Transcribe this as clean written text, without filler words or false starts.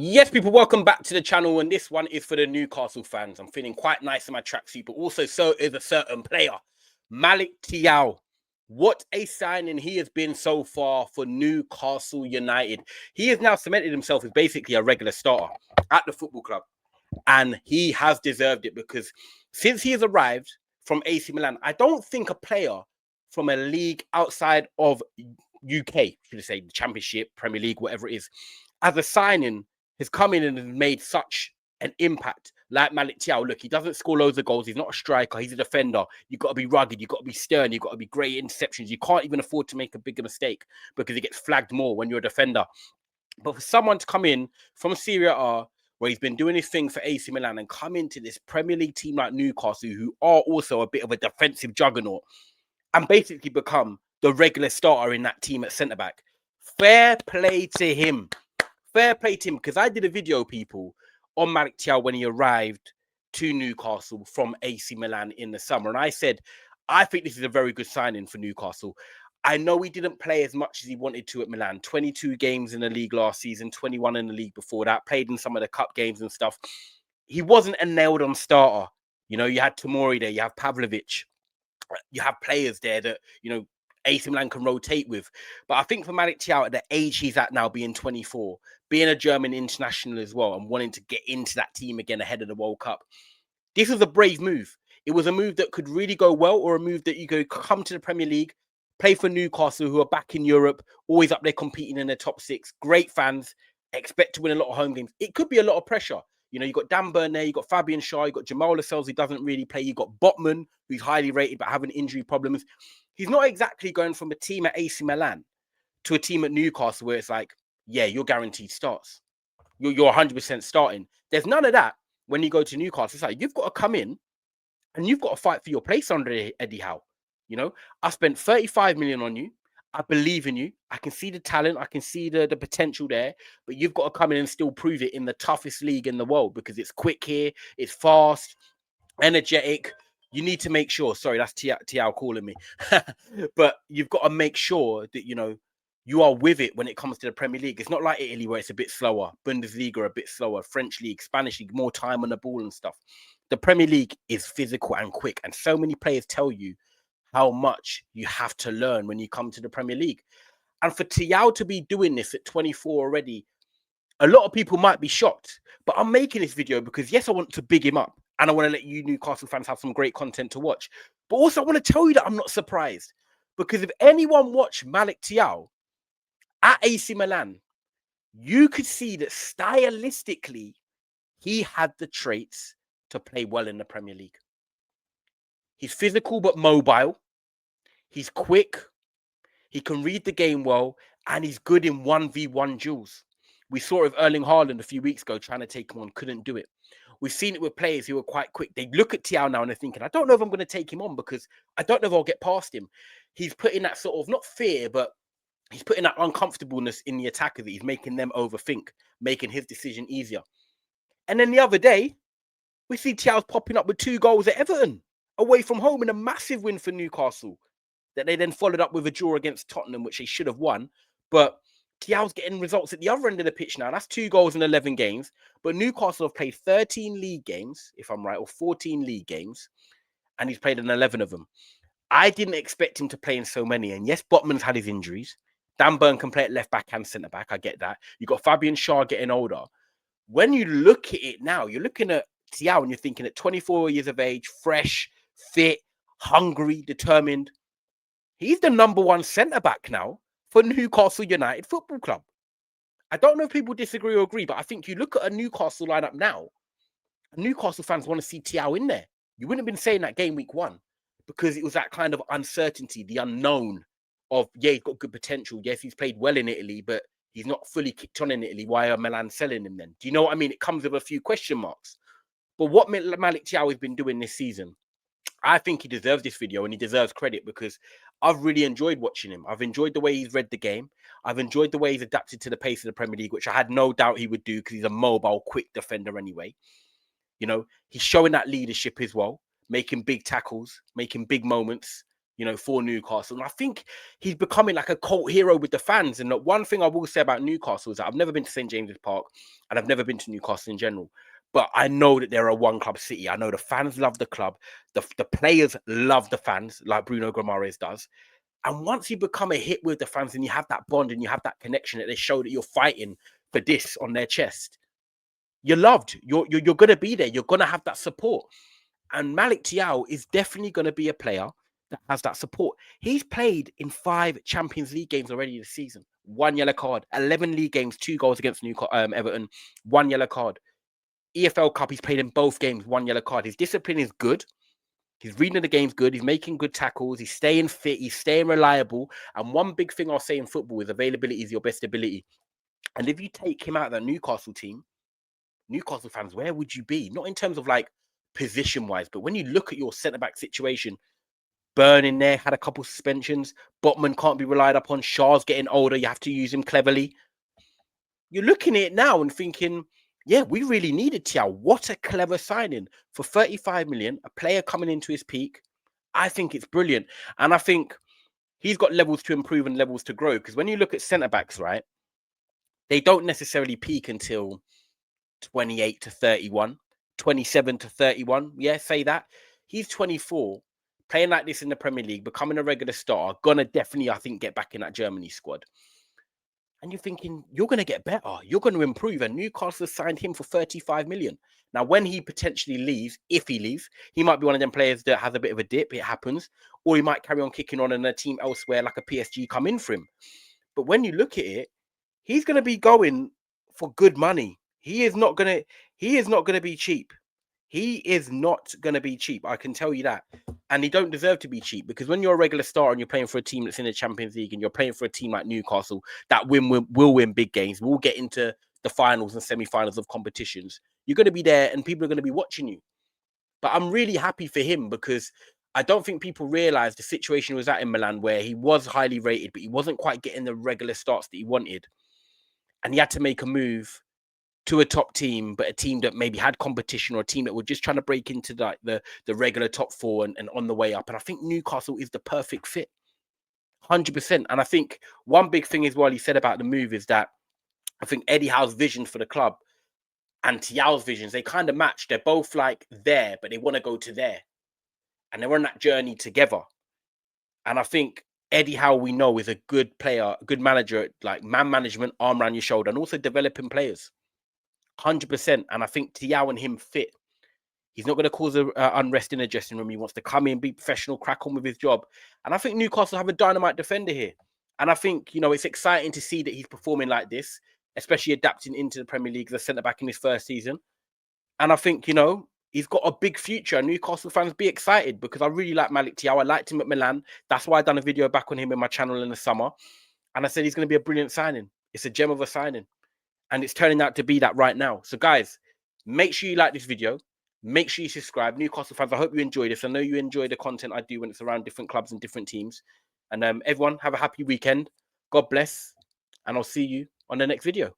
Yes, people, welcome back to the channel, and this one is for the Newcastle fans. I'm feeling quite nice in my tracksuit, but also so is a certain player, Malick Thiaw. What a signing he has been so far for Newcastle United. He has now cemented himself as basically a regular starter at the football club, and he has deserved it because since he has arrived from AC Milan, I don't think a player from a league outside of UK, should I say, the Championship, Premier League, whatever it is, as a signing, has come in and has made such an impact like Malick Thiaw. Look, he doesn't score loads of goals. He's not a striker. He's a defender. You've got to be rugged. You've got to be stern. You've got to be great interceptions. You can't even afford to make a bigger mistake because it gets flagged more when you're a defender. But for someone to come in from Serie A, where he's been doing his thing for AC Milan, and come into this Premier League team like Newcastle, who are also a bit of a defensive juggernaut, and basically become the regular starter in that team at centre-back, fair play to him. Fair play to him, because I did a video, people, on Malick Thiaw when he arrived to Newcastle from AC Milan in the summer. And I said, I think this is a very good signing for Newcastle. I know he didn't play as much as he wanted to at Milan. 22 games in the league last season, 21 in the league before that, played in some of the cup games and stuff. He wasn't a nailed-on starter. You know, you had Tomori there, you have Pavlovic, you have players there that, you know, AC Milan can rotate with. But I think for Malick Thiaw, at the age he's at now, being 24, being a German international as well, and wanting to get into that team again ahead of the World Cup, this was a brave move. It was a move that could really go well, or a move that you go come to the Premier League, play for Newcastle, who are back in Europe, always up there competing in the top six, great fans, expect to win a lot of home games. It could be a lot of pressure. You know, you got Dan Burn there, you got Fabian Schär, you got Jamal Lascelles, who doesn't really play. You got Botman, who's highly rated but having injury problems. He's not exactly going from a team at AC Milan to a team at Newcastle where it's like, yeah, you're guaranteed starts. You're 100% starting. There's none of that when you go to Newcastle. It's like, you've got to come in and you've got to fight for your place under Eddie Howe. You know, I spent 35 million on you. I believe in you. I can see the talent. I can see the potential there. But you've got to come in and still prove it in the toughest league in the world, because it's quick here. It's fast, energetic. You need to make sure. Sorry, that's Thiaw calling me. But you've got to make sure that, you know, you are with it when it comes to the Premier League. It's not like Italy where it's a bit slower. Bundesliga a bit slower. French league, Spanish league, more time on the ball and stuff. The Premier League is physical and quick. And so many players tell you how much you have to learn when you come to the Premier League. And for Thiaw to be doing this at 24 already, a lot of people might be shocked. But I'm making this video because, yes, I want to big him up. And I want to let you Newcastle fans have some great content to watch. But also I want to tell you that I'm not surprised. Because if anyone watched Malick Thiaw at AC Milan, you could see that stylistically, he had the traits to play well in the Premier League. He's physical but mobile. He's quick. He can read the game well. And he's good in 1v1 duels. We saw it with Erling Haaland a few weeks ago trying to take him on, couldn't do it. We've seen it with players who are quite quick. They look at Thiaw now and they're thinking, I don't know if I'm going to take him on because I don't know if I'll get past him. He's putting that sort of, not fear, but he's putting that uncomfortableness in the attacker that he's making them overthink, making his decision easier. And then the other day, we see Thiaw's popping up with 2 goals at Everton, away from home, in a massive win for Newcastle, that they then followed up with a draw against Tottenham, which they should have won. But Thiaw's getting results at the other end of the pitch now. That's 2 goals in 11 games. But Newcastle have played 13 league games, if I'm right, or 14 league games, and he's played in 11 of them. I didn't expect him to play in so many. And yes, Botman's had his injuries. Dan Burn can play at left back and centre back. I get that. You've got Fabian Schär getting older. When you look at it now, you're looking at Thiaw and you're thinking at 24 years of age, fresh, fit, hungry, determined. He's the #1 centre back now for Newcastle United Football Club. I don't know if people disagree or agree, but I think you look at a Newcastle lineup now, Newcastle fans want to see Thiaw in there. You wouldn't have been saying that game week 1 because it was that kind of uncertainty, the unknown of, yeah, he's got good potential. Yes, he's played well in Italy, but he's not fully kicked on in Italy. Why are Milan selling him then? Do you know what I mean? It comes with a few question marks. But what Malick Thiaw has been doing this season, I think he deserves this video and he deserves credit because I've really enjoyed watching him. I've enjoyed the way he's read the game. I've enjoyed the way he's adapted to the pace of the Premier League, which I had no doubt he would do because he's a mobile, quick defender anyway. You know, he's showing that leadership as well, making big tackles, making big moments, you know, for Newcastle. And I think he's becoming like a cult hero with the fans. And one thing I will say about Newcastle is that I've never been to St. James's Park and I've never been to Newcastle in general. But I know that they're a one-club city. I know the fans love the club. The players love the fans, like Bruno Guimaraes does. And once you become a hit with the fans and you have that bond and you have that connection that they show that you're fighting for this on their chest, you're loved. You're going to be there. You're going to have that support. And Malick Thiaw is definitely going to be a player that has that support. He's played in 5 Champions League games already this season. 1 yellow card. 11 league games, 2 goals against Everton, 1 yellow card. EFL Cup, he's played in both games, 1 yellow card. His discipline is good. He's reading the game's good. He's making good tackles. He's staying fit. He's staying reliable. And one big thing I'll say in football is availability is your best ability. And if you take him out of that Newcastle team, Newcastle fans, where would you be? Not in terms of like position-wise, but when you look at your centre-back situation, Burn in there, had a couple suspensions. Botman can't be relied upon. Shaw's getting older. You have to use him cleverly. You're looking at it now and thinking, yeah, we really needed Thiaw. What a clever signing for 35 million, a player coming into his peak. I think it's brilliant. And I think he's got levels to improve and levels to grow. Because when you look at centre-backs, right, they don't necessarily peak until 28 to 31, 27 to 31. Yeah, say that. He's 24, playing like this in the Premier League, becoming a regular starter, gonna definitely, I think, get back in that Germany squad. And you're thinking, you're going to get better. You're going to improve. And Newcastle signed him for 35 million. Now, when he potentially leaves, if he leaves, he might be one of them players that has a bit of a dip. It happens. Or he might carry on kicking on and a team elsewhere like a PSG come in for him. But when you look at it, he's going to be going for good money. He is not going to be cheap. He is not going to be cheap. I can tell you that. And he don't deserve to be cheap, because when you're a regular star and you're playing for a team that's in the Champions League and you're playing for a team like Newcastle that will win big games, will get into the finals and semi-finals of competitions, you're going to be there and people are going to be watching you. But I'm really happy for him, because I don't think people realize the situation was at in Milan, where he was highly rated, but he wasn't quite getting the regular starts that he wanted. And he had to make a move to a top team, but a team that maybe had competition, or a team that were just trying to break into the regular top 4 and on the way up. And I think Newcastle is the perfect fit, 100%. And I think one big thing as well he said about the move is that I think Eddie Howe's vision for the club and Thiaw's visions, they kind of match. They're both like there, but they want to go to there. And they're on that journey together. And I think Eddie Howe, we know, is a good player, a good manager, like man management, arm around your shoulder, and also developing players. 100%. And I think Thiaw and him fit. He's not going to cause unrest in the dressing room. He wants to come in, be professional, crack on with his job. And I think Newcastle have a dynamite defender here. And I think, you know, it's exciting to see that he's performing like this, especially adapting into the Premier League as a centre-back in his first season. And I think, you know, he's got a big future. Newcastle fans, be excited, because I really like Malick Thiaw. I liked him at Milan. That's why I done a video back on him in my channel in the summer. And I said he's going to be a brilliant signing. It's a gem of a signing. And it's turning out to be that right now. So, guys, make sure you like this video. Make sure you subscribe. Newcastle fans, I hope you enjoy this. I know you enjoy the content I do when it's around different clubs and different teams. And everyone, have a happy weekend. God bless. And I'll see you on the next video.